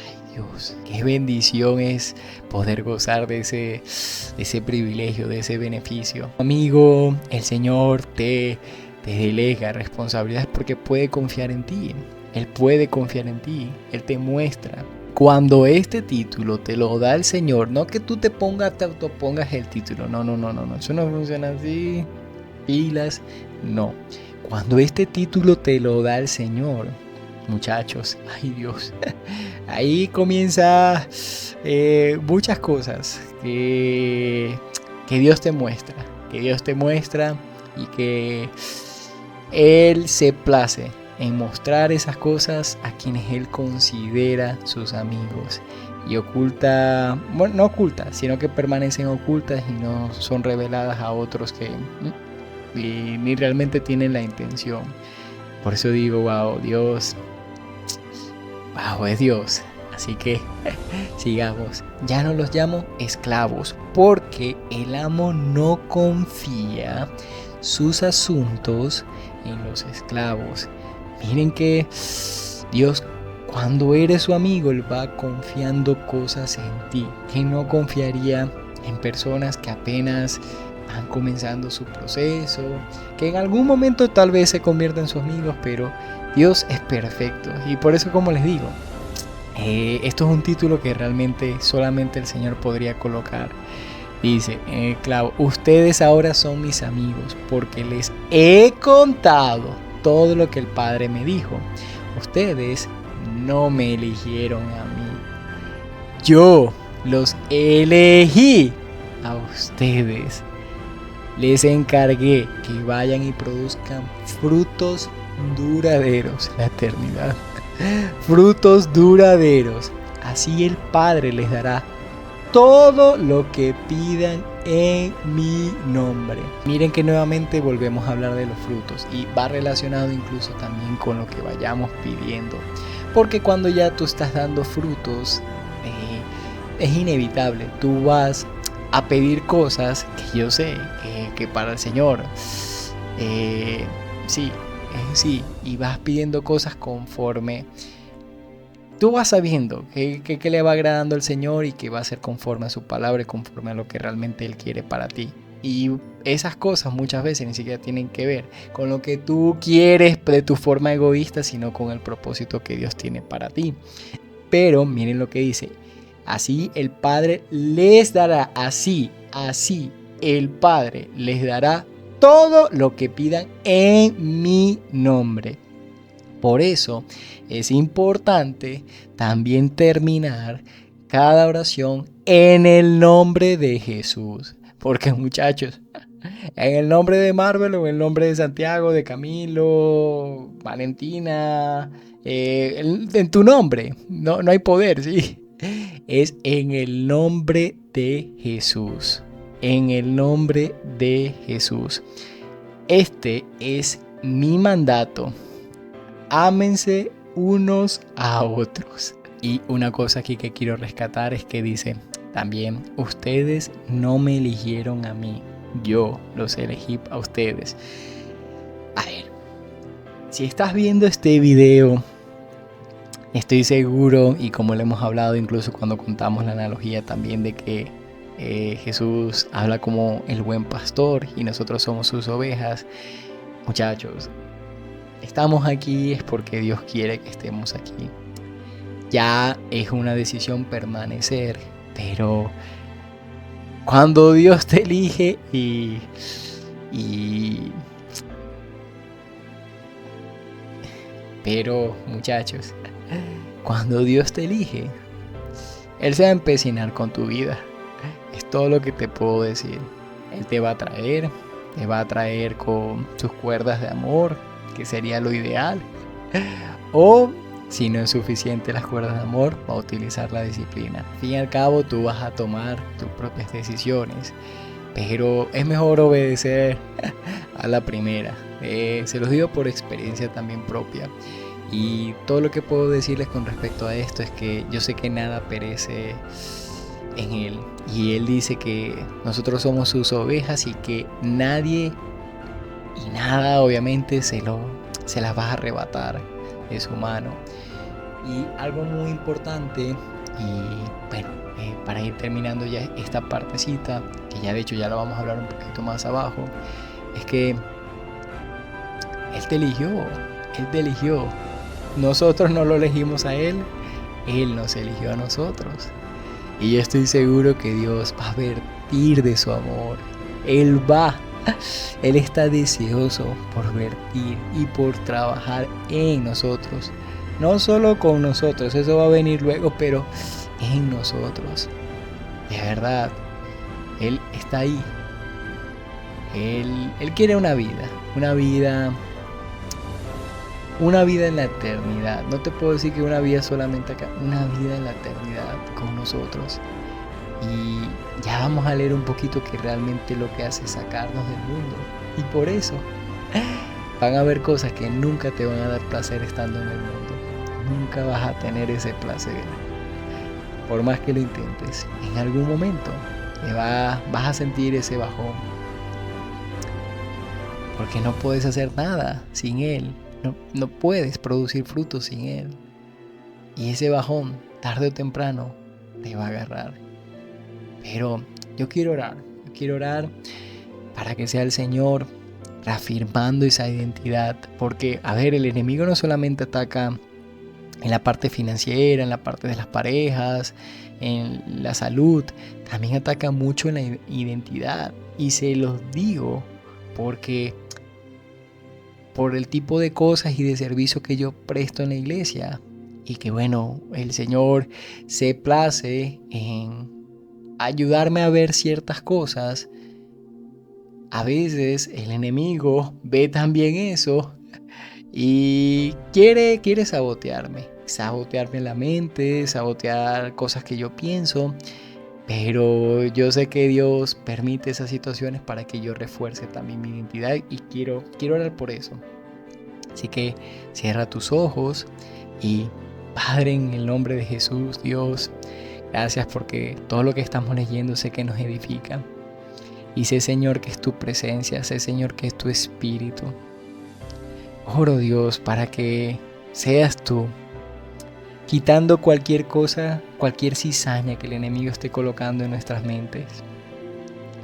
Ay, Dios, qué bendición es poder gozar de ese privilegio, de ese beneficio. Amigo, el Señor te delega responsabilidades porque puede confiar en ti. Él puede confiar en ti. Él te muestra. Cuando este título te lo da el Señor, no que tú te autopongas el título. No. Eso no funciona así. Pilas. No. Cuando este título te lo da el Señor, muchachos, ay Dios, ahí comienza muchas cosas que Dios te muestra. Que Dios te muestra y que Él se place en mostrar esas cosas a quienes Él considera sus amigos. Y oculta, bueno, no oculta, sino que permanecen ocultas y no son reveladas a otros que ni realmente tienen la intención. Por eso digo, wow, Dios, wow, es Dios. Así que sigamos. Ya no los llamo esclavos, porque el amo no confía sus asuntos en los esclavos. Miren que Dios, cuando eres su amigo, Él va confiando cosas en ti que no confiaría en personas que apenas van comenzando su proceso, que en algún momento tal vez se conviertan en sus amigos, pero Dios es perfecto. Y por eso, como les digo, esto es un título que realmente solamente el Señor podría colocar. Dice, claro, ustedes ahora son mis amigos porque les he contado todo lo que el Padre me dijo. Ustedes no me eligieron a mí. Yo los elegí a ustedes. Les encargué que vayan y produzcan frutos duraderos. La eternidad. Frutos duraderos. así el Padre les dará todo lo que pidan en mi nombre. Miren que nuevamente volvemos a hablar de los frutos y va relacionado incluso también con lo que vayamos pidiendo. Porque cuando ya tú estás dando frutos, es inevitable. Tú vas a pedir cosas que yo sé que para el Señor, sí, y vas pidiendo cosas conforme tú vas sabiendo que le va agradando al Señor y que va a ser conforme a su palabra y conforme a lo que realmente Él quiere para ti. Y esas cosas muchas veces ni siquiera tienen que ver con lo que tú quieres de tu forma egoísta, sino con el propósito que Dios tiene para ti. Pero miren lo que dice: así el Padre les dará, así el Padre les dará todo lo que pidan en mi nombre. Por eso es importante también terminar cada oración en el nombre de Jesús. Porque muchachos, en el nombre de Marvel o en el nombre de Santiago, de Camilo, Valentina, en tu nombre, no hay poder, ¿sí? Es en el nombre de Jesús. En el nombre de Jesús. Este es mi mandato. Ámense unos a otros. Y una cosa aquí que quiero rescatar es que dice también: ustedes no me eligieron a mí, yo los elegí a ustedes. A ver, si estás viendo este video, estoy seguro, y como le hemos hablado incluso cuando contamos la analogía también de que Jesús habla como el buen pastor y nosotros somos sus ovejas. Muchachos, estamos aquí es porque Dios quiere que estemos aquí. Ya es una decisión permanecer, pero cuando Dios te elige Pero muchachos, cuando Dios te elige, Él se va a empecinar con tu vida. Es todo lo que te puedo decir. Él te va a traer con sus cuerdas de amor, que sería lo ideal. O si no es suficiente las cuerdas de amor, va a utilizar la disciplina. Al fin y al cabo, tú vas a tomar tus propias decisiones, pero es mejor obedecer a la primera. Se los digo por experiencia también propia. Y todo lo que puedo decirles con respecto a esto es que yo sé que nada perece en Él. Y Él dice que nosotros somos sus ovejas y que nadie y nada obviamente se las va a arrebatar de su mano. Y algo muy importante, y bueno, para ir terminando ya esta partecita, que ya de hecho ya la vamos a hablar un poquito más abajo, es que Él te eligió. Nosotros no lo elegimos a Él nos eligió a nosotros. Y yo estoy seguro que Dios va a vertir de su amor. Él está deseoso por vertir y por trabajar en nosotros. No solo con nosotros, eso va a venir luego, pero en nosotros. De verdad, Él está ahí. Él quiere una vida en la eternidad. No te puedo decir que una vida solamente acá, una vida en la eternidad con nosotros. Y ya vamos a leer un poquito que realmente lo que hace es sacarnos del mundo. Y por eso van a haber cosas que nunca te van a dar placer estando en el mundo. Nunca vas a tener ese placer. Por más que lo intentes, en algún momento vas a sentir ese bajón. Porque no puedes hacer nada sin Él. No puedes producir frutos sin Él. Y ese bajón, tarde o temprano, te va a agarrar. Pero yo quiero orar para que sea el Señor reafirmando esa identidad. Porque, a ver, el enemigo no solamente ataca en la parte financiera, en la parte de las parejas, en la salud, también ataca mucho en la identidad. Y se los digo porque por el tipo de cosas y de servicio que yo presto en la iglesia, y que bueno, el Señor se place en ayudarme a ver ciertas cosas. A veces el enemigo ve también eso y quiere sabotearme. sabotearme la mente, sabotear cosas que yo pienso, pero yo sé que Dios permite esas situaciones para que yo refuerce también mi identidad y quiero orar por eso. Así que cierra tus ojos y Padre, en el nombre de Jesús, Dios, gracias porque todo lo que estamos leyendo sé que nos edifica. Y sé, Señor, que es tu presencia, sé, Señor, que es tu espíritu. Oro, Dios, para que seas tú quitando cualquier cosa, cualquier cizaña que el enemigo esté colocando en nuestras mentes.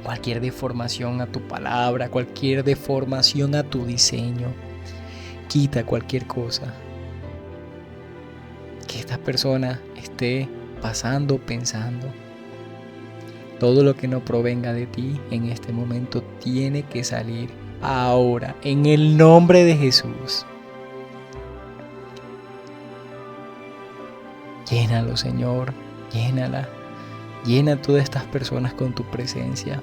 Cualquier deformación a tu palabra, cualquier deformación a tu diseño. Quita cualquier cosa que esta persona esté pasando, pensando. Todo lo que no provenga de ti en este momento tiene que salir ahora, en el nombre de Jesús. Llénalo, Señor, llénala. Llena a todas estas personas con tu presencia.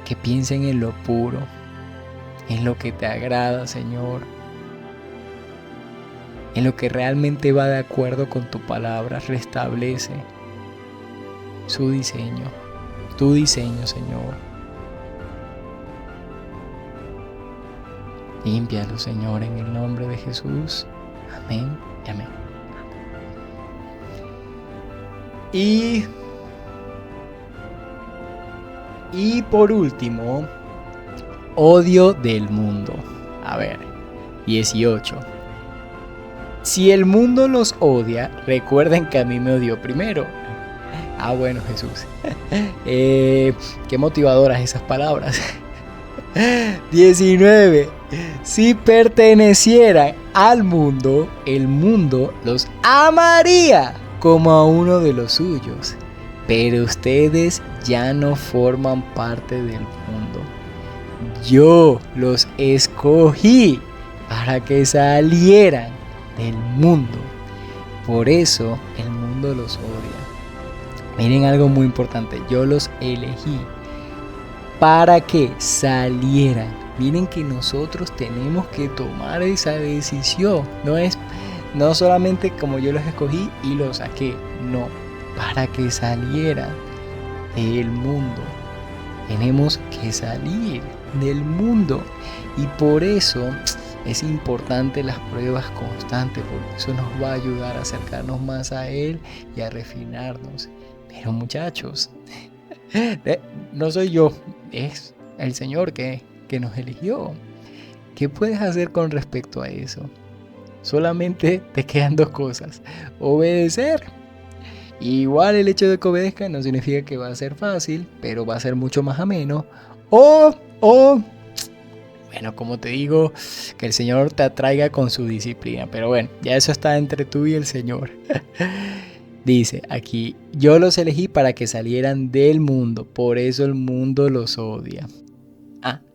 Que piensen en lo puro, en lo que te agrada, Señor. En lo que realmente va de acuerdo con tu palabra. Restablece su diseño, tu diseño, Señor. Límpialo, Señor, en el nombre de Jesús. Amén y amén. Y por último, odio del mundo. A ver, 18. Si el mundo los odia, recuerden que a mí me odió primero. Bueno, Jesús. Qué motivadoras esas palabras. 19. Si pertenecieran al mundo, el mundo los amaría como a uno de los suyos. Pero ustedes ya no forman parte del mundo. Yo los escogí para que salieran del mundo. Por eso el mundo los odia. Miren algo muy importante. Yo los elegí para que salieran. Miren que nosotros tenemos que tomar esa decisión. No solamente como yo los escogí y los saqué. No, para que salieran del mundo. Tenemos que salir del mundo. Y por eso es importante las pruebas constantes, porque eso nos va a ayudar a acercarnos más a Él y a refinarnos. Pero muchachos, no soy yo, es el Señor que nos eligió. ¿Qué puedes hacer con respecto a eso? Solamente te quedan dos cosas: obedecer. Igual el hecho de que obedezca no significa que va a ser fácil, pero va a ser mucho más ameno. Bueno, como te digo, que el Señor te atraiga con su disciplina. Pero bueno, ya eso está entre tú y el Señor. Dice aquí, yo los elegí para que salieran del mundo, por eso el mundo los odia.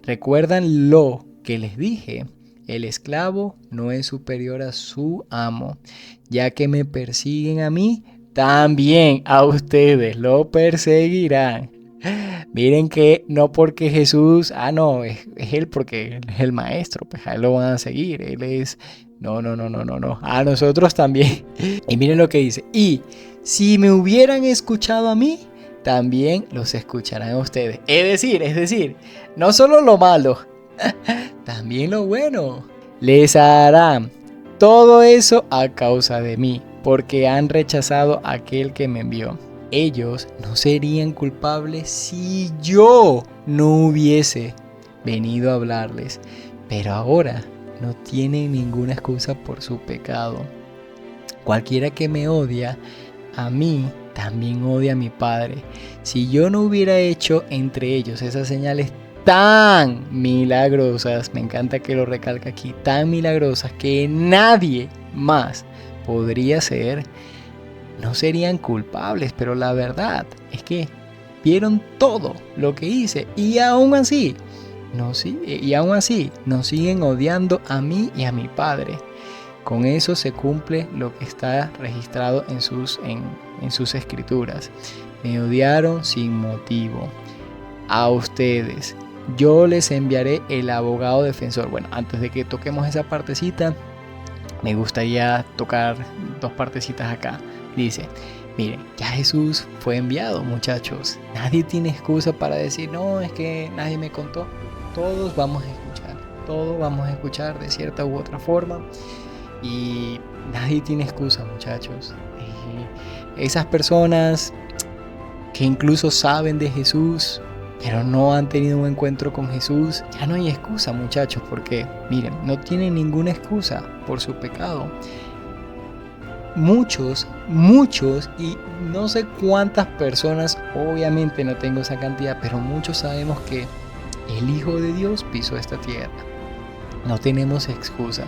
¿Recuerdan lo que les dije? El esclavo no es superior a su amo. Ya que me persiguen a mí, también a ustedes lo perseguirán. Miren que no porque Jesús, es Él porque es el maestro, pues a Él lo van a seguir. Él es... No. A nosotros también. Y miren lo que dice. Y si me hubieran escuchado a mí, también los escucharán a ustedes. Es decir, no solo lo malo, también lo bueno. Les harán todo eso a causa de mí, porque han rechazado a aquel que me envió. Ellos no serían culpables si yo no hubiese venido a hablarles, pero ahora no tienen ninguna excusa por su pecado. Cualquiera que me odia a mí, también odia a mi Padre. Si yo no hubiera hecho entre ellos esas señales tan milagrosas, me encanta que lo recalque aquí, tan milagrosas que nadie más podría hacer, no serían culpables. Pero la verdad es que vieron todo lo que hice y aún así nos siguen odiando a mí y a mi Padre. Con eso se cumple lo que está registrado en sus escrituras. Me odiaron sin motivo. A ustedes yo les enviaré el abogado defensor. Bueno, antes de que toquemos esa partecita, me gustaría tocar dos partecitas acá. Dice, miren, ya Jesús fue enviado, muchachos. Nadie tiene excusa para decir, no, es que nadie me contó. Todos vamos a escuchar de cierta u otra forma. Y nadie tiene excusa, muchachos. Esas personas que incluso saben de Jesús, pero no han tenido un encuentro con Jesús, ya no hay excusa, muchachos, porque miren, no tienen ninguna excusa por su pecado. Muchos, y no sé cuántas personas, obviamente no tengo esa cantidad, pero muchos sabemos que el Hijo de Dios pisó esta tierra. No tenemos excusa.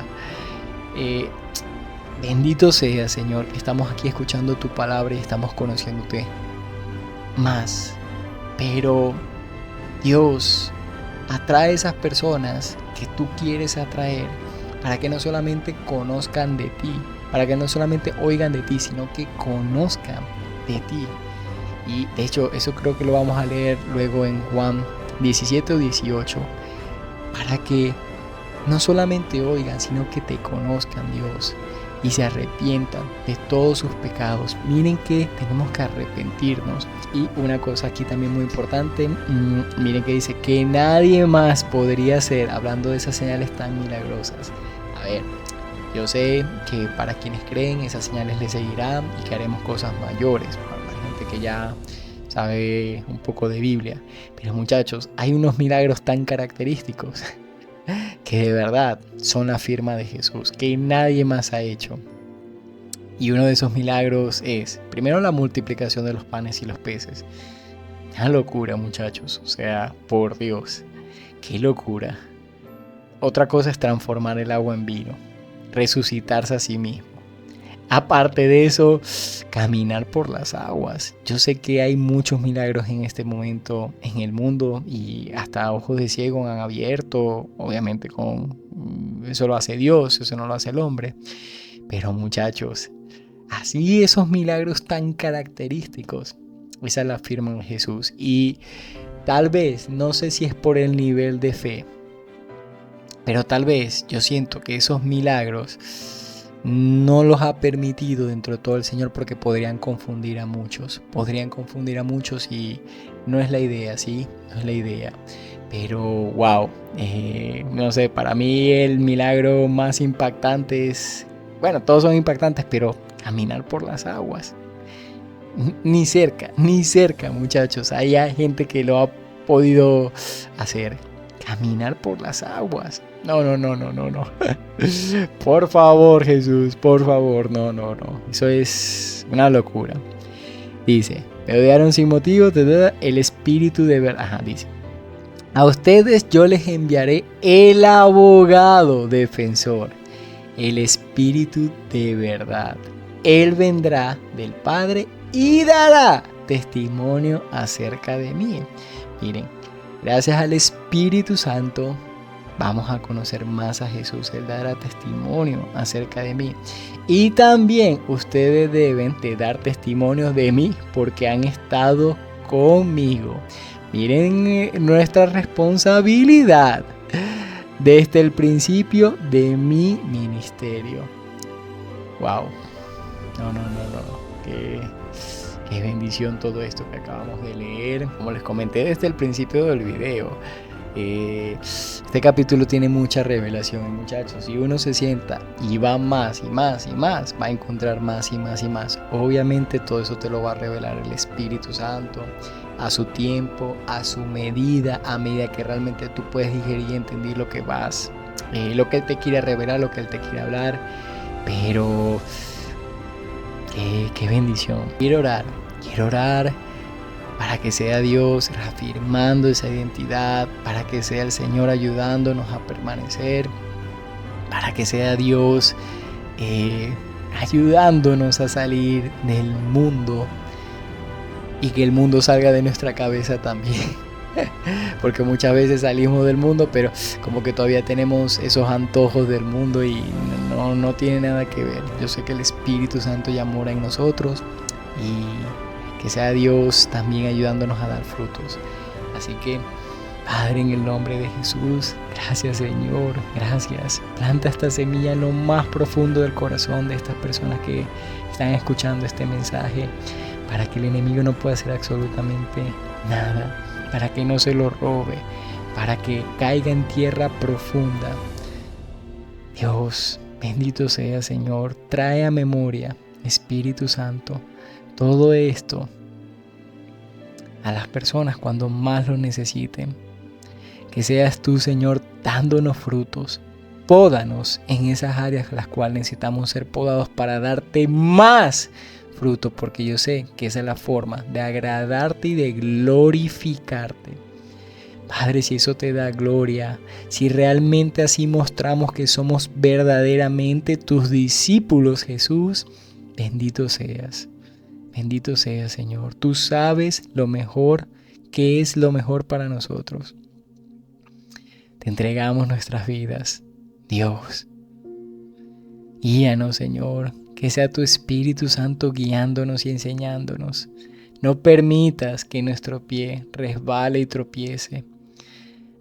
Bendito sea, Señor, que estamos aquí escuchando tu palabra y estamos conociéndote más. Pero Dios, atrae a esas personas que tú quieres atraer para que no solamente conozcan de ti, para que no solamente oigan de ti, sino que conozcan de ti. Y de hecho, eso creo que lo vamos a leer luego en Juan 17 o 18, para que no solamente oigan, sino que te conozcan, Dios, y se arrepientan de todos sus pecados. Miren que tenemos que arrepentirnos. Y una cosa aquí también muy importante, miren que dice que nadie más podría hacer, hablando de esas señales tan milagrosas. A ver, yo sé que para quienes creen esas señales les seguirán y que haremos cosas mayores, para la gente que ya sabe un poco de Biblia. Pero muchachos, hay unos milagros tan característicos que de verdad son la firma de Jesús, que nadie más ha hecho. Y uno de esos milagros es, primero, la multiplicación de los panes y los peces. Una locura, muchachos, o sea, por Dios, qué locura. Otra cosa es transformar el agua en vino, resucitarse a sí mismo. Aparte de eso, caminar por las aguas. Yo sé que hay muchos milagros en este momento en el mundo y hasta ojos de ciego han abierto. Obviamente eso lo hace Dios, eso no lo hace el hombre. Pero muchachos, así esos milagros tan característicos, esa es la firma en Jesús. Y tal vez, no sé si es por el nivel de fe, pero tal vez yo siento que esos milagros no los ha permitido dentro de todo el Señor porque podrían confundir a muchos. Y no es la idea, ¿sí? No es la idea. Pero wow, no sé, para mí el milagro más impactante es, bueno, todos son impactantes, pero caminar por las aguas. Ni cerca, muchachos. Hay gente que lo ha podido hacer. Caminar por las aguas. No. Por favor, Jesús, por favor, no. Eso es una locura. Dice, me odiaron sin motivo, el espíritu de verdad. Ajá, dice, a ustedes yo les enviaré el abogado defensor, el espíritu de verdad. Él vendrá del Padre y dará testimonio acerca de mí. Miren, gracias al Espíritu Santo vamos a conocer más a Jesús. Él dará testimonio acerca de mí. Y también ustedes deben de dar testimonio de mí porque han estado conmigo. Miren nuestra responsabilidad desde el principio de mi ministerio. Wow. No. Qué bendición todo esto que acabamos de leer. Como les comenté desde el principio del video, este capítulo tiene mucha revelación, muchachos. Si uno se sienta y va más, va a encontrar más y más. Obviamente todo eso te lo va a revelar el Espíritu Santo a su tiempo, a su medida, a medida que realmente tú puedes digerir y entender lo que vas, lo que Él te quiere revelar, lo que Él te quiere hablar. Pero qué bendición. Quiero orar para que sea Dios reafirmando esa identidad, para que sea el Señor ayudándonos a permanecer, para que sea Dios ayudándonos a salir del mundo y que el mundo salga de nuestra cabeza también. Porque muchas veces salimos del mundo, pero como que todavía tenemos esos antojos del mundo y no tiene nada que ver. Yo sé que el Espíritu Santo ya mora en nosotros y que sea Dios también ayudándonos a dar frutos. Así que Padre, en el nombre de Jesús, gracias Señor, gracias. Planta esta semilla en lo más profundo del corazón de estas personas que están escuchando este mensaje, para que el enemigo no pueda hacer absolutamente nada, para que no se lo robe, para que caiga en tierra profunda. Dios, bendito sea Señor, trae a memoria, Espíritu Santo, todo esto a las personas cuando más lo necesiten. Que seas tú, Señor, dándonos frutos. Pódanos en esas áreas en las cuales necesitamos ser podados para darte más fruto, porque yo sé que esa es la forma de agradarte y de glorificarte. Padre, si eso te da gloria, si realmente así mostramos que somos verdaderamente tus discípulos, Jesús, bendito seas. Bendito seas, Señor. Tú sabes lo mejor, qué es lo mejor para nosotros. Te entregamos nuestras vidas, Dios. Guíanos, Señor, que sea tu Espíritu Santo guiándonos y enseñándonos. No permitas que nuestro pie resbale y tropiece.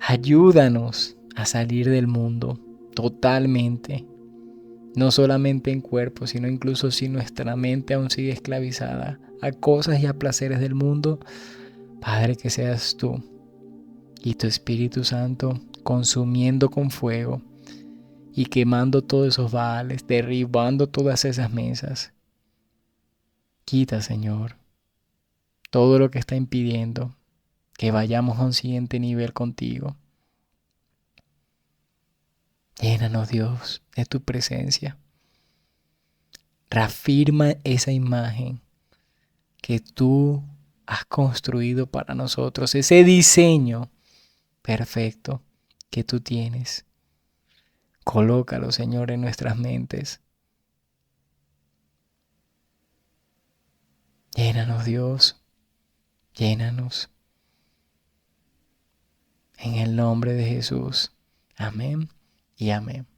Ayúdanos a salir del mundo totalmente, no solamente en cuerpo, sino incluso si nuestra mente aún sigue esclavizada a cosas y a placeres del mundo. Padre, que seas tú y tu Espíritu Santo consumiendo con fuego y quemando todos esos baales, derribando todas esas mesas. Quita, Señor, todo lo que está impidiendo que vayamos a un siguiente nivel contigo. Llénanos, Dios, de tu presencia. Reafirma esa imagen que tú has construido para nosotros, ese diseño perfecto que tú tienes. Colócalo, Señor, en nuestras mentes. Llénanos, Dios, llénanos. En el nombre de Jesús. Amén y amén.